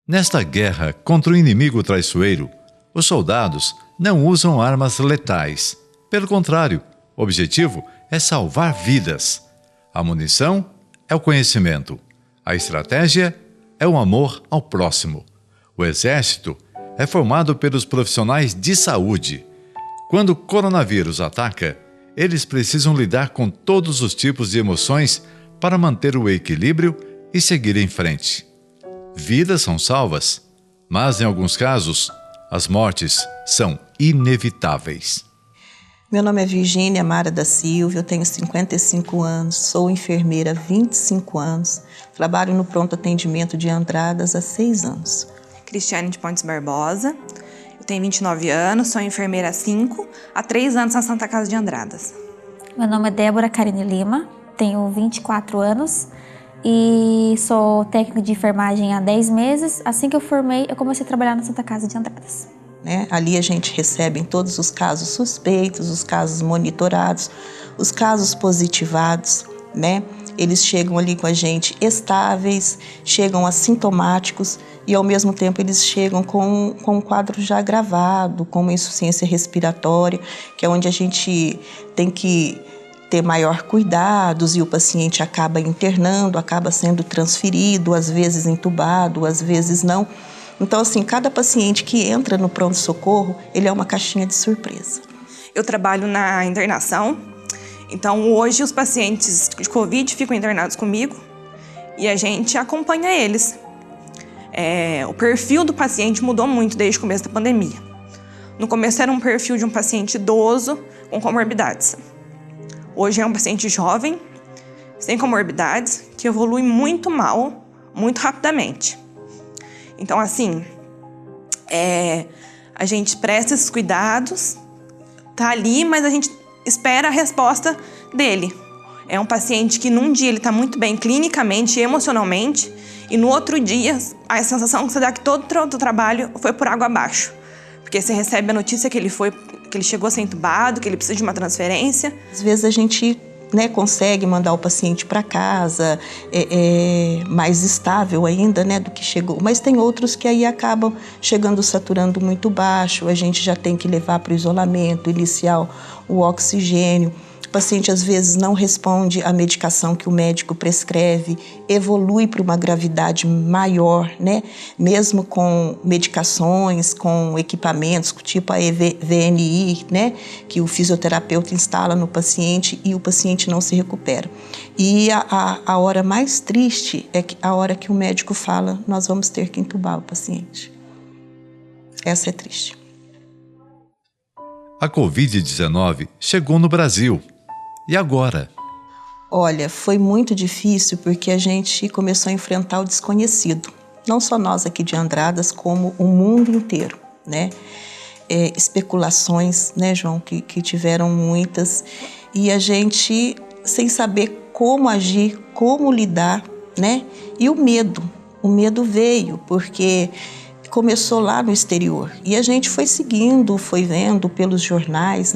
Nesta guerra contra o inimigo traiçoeiro, os soldados não usam armas letais. Pelo contrário, o objetivo é salvar vidas. A munição é o conhecimento. A estratégia é o amor ao próximo. O exército é formado pelos profissionais de saúde. Quando o coronavírus ataca, eles precisam lidar com todos os tipos de emoções para manter o equilíbrio e seguir em frente. Vidas são salvas, mas em alguns casos, as mortes são inevitáveis. Meu nome é Virgínia Mara da Silva, eu tenho 55 anos, sou enfermeira há 25 anos, trabalho no pronto atendimento de Andradas há 6 anos. Cristiane de Pontes Barbosa, eu tenho 29 anos, sou enfermeira há 5, há 3 anos na Santa Casa de Andradas. Meu nome é Débora Karine Lima, tenho 24 anos e sou técnica de enfermagem há 10 meses. Assim que eu formei, eu comecei a trabalhar na Santa Casa de Andradas. Ali a gente recebe todos os casos suspeitos, os casos monitorados, os casos positivados, Eles chegam ali com a gente estáveis, chegam assintomáticos e ao mesmo tempo eles chegam com um quadro já agravado, com uma insuficiência respiratória, que é onde a gente tem que ter maior cuidados e o paciente acaba internando, acaba sendo transferido, às vezes entubado, às vezes não. Então, assim, cada paciente que entra no pronto-socorro, ele é uma caixinha de surpresa. Eu trabalho na internação, então hoje os pacientes de Covid ficam internados comigo e a gente acompanha eles. O perfil do paciente mudou muito desde o começo da pandemia. No começo era um perfil de um paciente idoso com comorbidades. Hoje é um paciente jovem, sem comorbidades, que evolui muito mal, muito rapidamente. Então, assim, a gente presta esses cuidados, tá ali, mas a gente espera a resposta dele. É um paciente que num dia ele tá muito bem clinicamente e emocionalmente, e no outro dia a sensação que você dá que todo o trabalho foi por água abaixo. Porque você recebe a notícia que ele chegou a ser entubado, que ele precisa de uma transferência. Às vezes a gente consegue mandar o paciente para casa, mais estável ainda, do que chegou. Mas tem outros que aí acabam chegando saturando muito baixo, a gente já tem que levar para o isolamento, iniciar o oxigênio. O paciente às vezes não responde à medicação que o médico prescreve, evolui para uma gravidade maior, Mesmo com medicações, com equipamentos, tipo a VNI, Que o fisioterapeuta instala no paciente e o paciente não se recupera. E a hora mais triste é a hora que o médico fala, nós vamos ter que entubar o paciente. Essa é triste. A Covid-19 chegou no Brasil. E agora? Olha, foi muito difícil porque a gente começou a enfrentar o desconhecido. Não só nós aqui de Andradas, como o mundo inteiro, Especulações, João, que tiveram muitas. E a gente, sem saber como agir, como lidar, E o medo veio, porque começou lá no exterior. E a gente foi seguindo, foi vendo pelos jornais,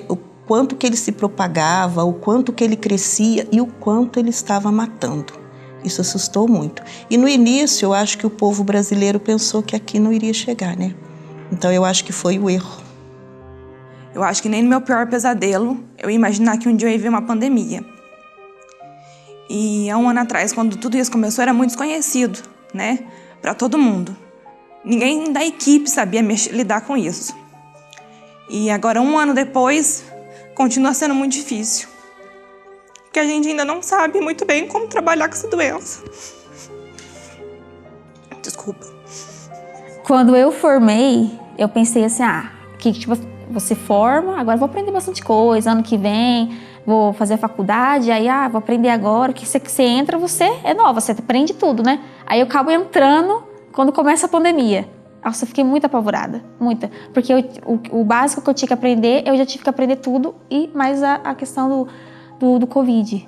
o quanto que ele se propagava, o quanto que ele crescia e o quanto ele estava matando. Isso assustou muito. E no início, eu acho que o povo brasileiro pensou que aqui não iria chegar, Então, eu acho que foi o erro. Eu acho que nem no meu pior pesadelo, eu ia imaginar que um dia eu ia ver uma pandemia. E há um ano atrás, quando tudo isso começou, era muito desconhecido, Para todo mundo. Ninguém da equipe sabia lidar com isso. E agora, um ano depois, continua sendo muito difícil. Porque a gente ainda não sabe muito bem como trabalhar com essa doença. Desculpa. Quando eu formei, eu pensei assim, você forma, agora vou aprender bastante coisa, ano que vem vou fazer a faculdade, aí vou aprender agora, que você entra, você é nova, você aprende tudo, Aí eu acabo entrando quando começa a pandemia. Nossa, eu fiquei muito apavorada, muita. Porque o básico que eu tinha que aprender, eu já tive que aprender tudo, e mais a questão do Covid.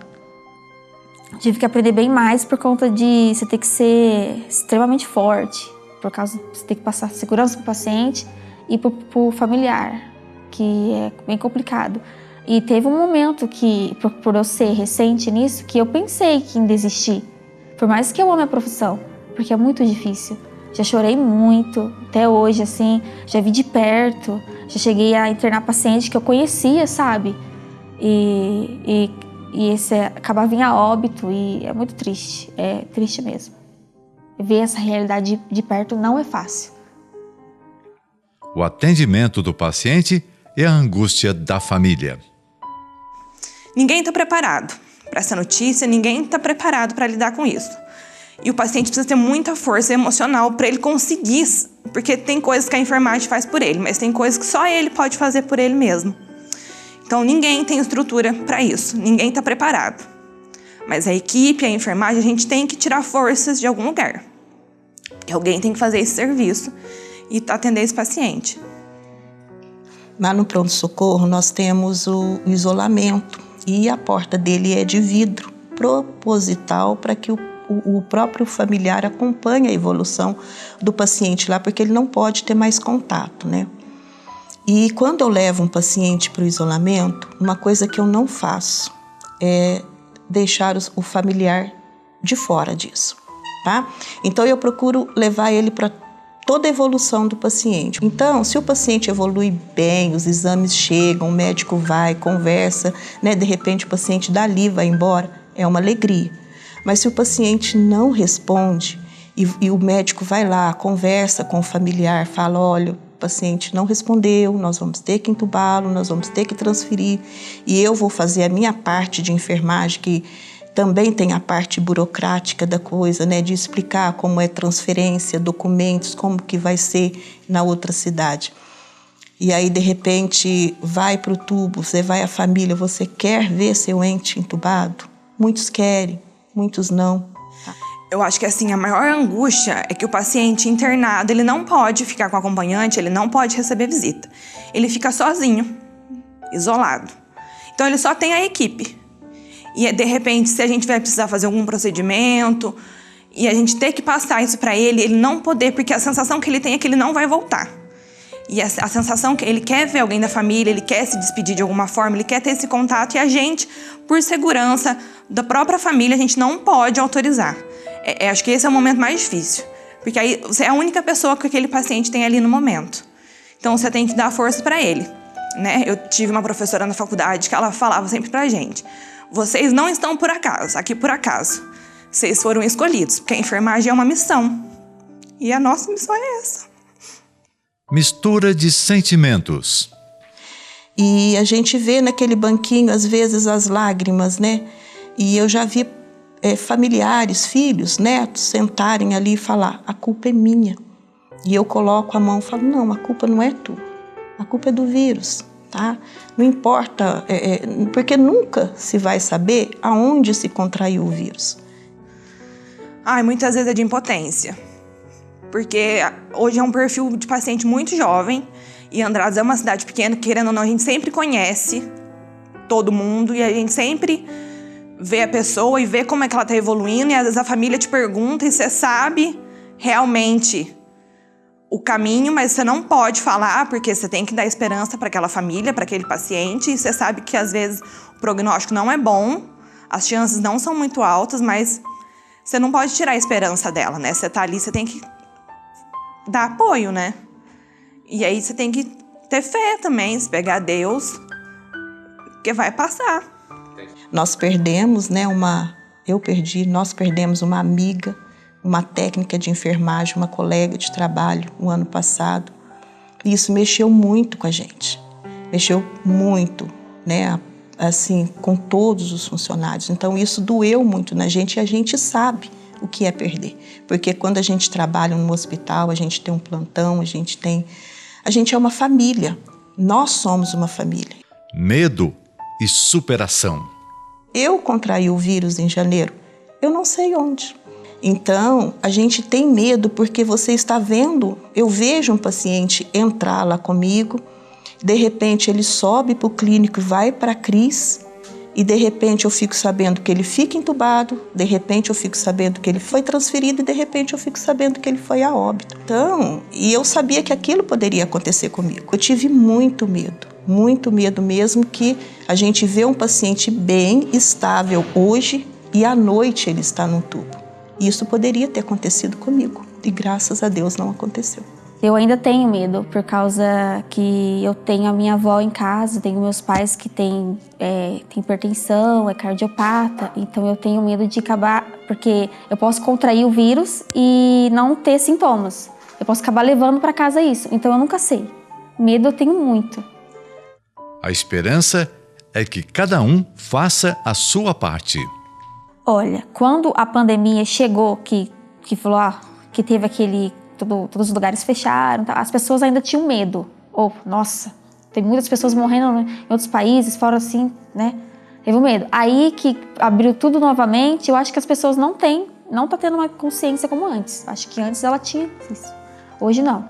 Tive que aprender bem mais por conta de você ter que ser extremamente forte, por causa de você ter que passar segurança para o paciente e para o familiar, que é bem complicado. E teve um momento que, por eu ser recente nisso, que eu pensei que em desistir. Por mais que eu ame a profissão, porque é muito difícil. Já chorei muito, até hoje, assim, já vi de perto, já cheguei a internar paciente que eu conhecia, sabe? E esse acabava em óbito e é muito triste, é triste mesmo. Ver essa realidade de perto não é fácil. O atendimento do paciente e a angústia da família. Ninguém está preparado para essa notícia, ninguém está preparado para lidar com isso. E o paciente precisa ter muita força emocional para ele conseguir, porque tem coisas que a enfermagem faz por ele, mas tem coisas que só ele pode fazer por ele mesmo. Então ninguém tem estrutura para isso, ninguém está preparado. Mas a equipe, a enfermagem, a gente tem que tirar forças de algum lugar. E alguém tem que fazer esse serviço e atender esse paciente. Lá no pronto-socorro nós temos o isolamento e a porta dele é de vidro, proposital para que o próprio familiar acompanhe a evolução do paciente lá, porque ele não pode ter mais contato, né? E quando eu levo um paciente para o isolamento, uma coisa que eu não faço é deixar o familiar de fora disso, tá? Então eu procuro levar ele para toda a evolução do paciente. Então, se o paciente evolui bem, os exames chegam, o médico vai, conversa, né? De repente o paciente dali vai embora, é uma alegria. Mas se o paciente não responde e o médico vai lá, conversa com o familiar, fala, olha, o paciente não respondeu, nós vamos ter que entubá-lo, nós vamos ter que transferir e eu vou fazer a minha parte de enfermagem, que também tem a parte burocrática da coisa, né, de explicar como é transferência, documentos, como que vai ser na outra cidade. E aí, de repente, vai para o tubo, você vai à família, você quer ver seu ente entubado? Muitos querem, muitos não. Eu acho que assim, a maior angústia é que o paciente internado, ele não pode ficar com acompanhante, ele não pode receber visita. Ele fica sozinho, isolado. Então ele só tem a equipe. E de repente, se a gente vai precisar fazer algum procedimento e a gente ter que passar isso para ele, ele não poder, porque a sensação que ele tem é que ele não vai voltar. E a sensação que ele quer ver alguém da família, ele quer se despedir de alguma forma, ele quer ter esse contato e a gente, por segurança da própria família, a gente não pode autorizar. Acho que esse é o momento mais difícil, porque aí você é a única pessoa que aquele paciente tem ali no momento. Então você tem que dar força para ele, né? Eu tive uma professora na faculdade que ela falava sempre pra gente: vocês não estão por acaso, aqui por acaso. Vocês foram escolhidos, porque a enfermagem é uma missão. E a nossa missão é essa. Mistura de sentimentos. E a gente vê naquele banquinho, às vezes, as lágrimas, né? E eu já vi familiares, filhos, netos, sentarem ali e falar, a culpa é minha. E eu coloco a mão e falo, não, a culpa não é tua. A culpa é do vírus, tá? Não importa, porque nunca se vai saber aonde se contraiu o vírus. Muitas vezes é de impotência. Porque hoje é um perfil de paciente muito jovem e Andradas é uma cidade pequena, querendo ou não, a gente sempre conhece todo mundo e a gente sempre vê a pessoa e vê como é que ela está evoluindo e às vezes a família te pergunta e você sabe realmente o caminho, mas você não pode falar porque você tem que dar esperança para aquela família, para aquele paciente e você sabe que às vezes o prognóstico não é bom, as chances não são muito altas, mas você não pode tirar a esperança dela, né? Você tá ali, você tem que dar apoio, né? E aí você tem que ter fé também, se pegar Deus, que vai passar. Nós perdemos, né, nós perdemos uma amiga, uma técnica de enfermagem, uma colega de trabalho o ano passado. E isso mexeu muito com a gente. Mexeu muito, né, assim, com todos os funcionários. Então isso doeu muito na gente e a gente sabe o que é perder. Porque quando a gente trabalha no hospital, a gente tem um plantão, a gente é uma família. Nós somos uma família. Medo e superação. Eu contraí o vírus em janeiro, eu não sei onde. Então, a gente tem medo porque você está vendo, eu vejo um paciente entrar lá comigo, de repente ele sobe para o clínico e vai para a Cris, e de repente eu fico sabendo que ele fica entubado, de repente eu fico sabendo que ele foi transferido e de repente eu fico sabendo que ele foi a óbito. Então, e eu sabia que aquilo poderia acontecer comigo. Eu tive muito medo mesmo, que a gente vê um paciente bem, estável hoje e à noite ele está num tubo. E isso poderia ter acontecido comigo, e graças a Deus não aconteceu. Eu ainda tenho medo, por causa que eu tenho a minha avó em casa, tenho meus pais que têm hipertensão, é cardiopata, então eu tenho medo de acabar, porque eu posso contrair o vírus e não ter sintomas. Eu posso acabar levando para casa isso, então eu nunca sei. Medo eu tenho muito. A esperança é que cada um faça a sua parte. Olha, quando a pandemia chegou, que falou que teve aquele... todos os lugares fecharam, as pessoas ainda tinham medo. Nossa, tem muitas pessoas morrendo em outros países, fora assim, né? Teve medo. Aí que abriu tudo novamente, eu acho que as pessoas não tá tendo uma consciência como antes. Acho que antes ela tinha isso. Hoje não.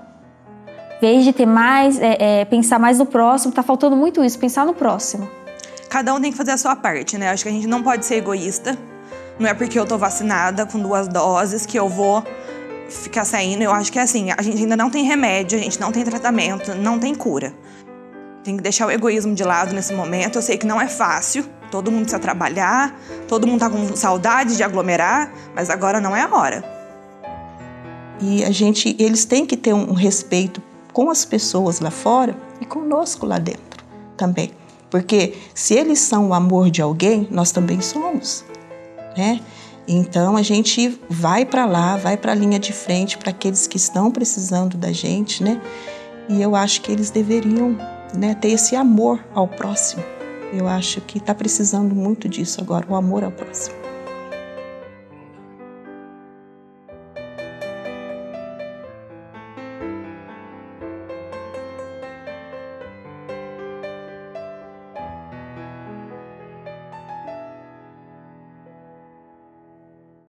Em vez de ter mais, pensar mais no próximo, tá faltando muito isso, pensar no próximo. Cada um tem que fazer a sua parte, né? Acho que a gente não pode ser egoísta. Não é porque eu tô vacinada com 2 doses que eu vou ficar saindo. Eu acho que é assim, a gente ainda não tem remédio, a gente não tem tratamento, não tem cura. Tem que deixar o egoísmo de lado nesse momento. Eu sei que não é fácil, todo mundo precisa trabalhar, todo mundo tá com saudade de aglomerar, mas agora não é a hora. E eles têm que ter um respeito com as pessoas lá fora e conosco lá dentro também. Porque se eles são o amor de alguém, nós também somos, né? Então a gente vai para lá, vai para a linha de frente para aqueles que estão precisando da gente, né? E eu acho que eles deveriam, né, ter esse amor ao próximo. Eu acho que está precisando muito disso agora, o amor ao próximo.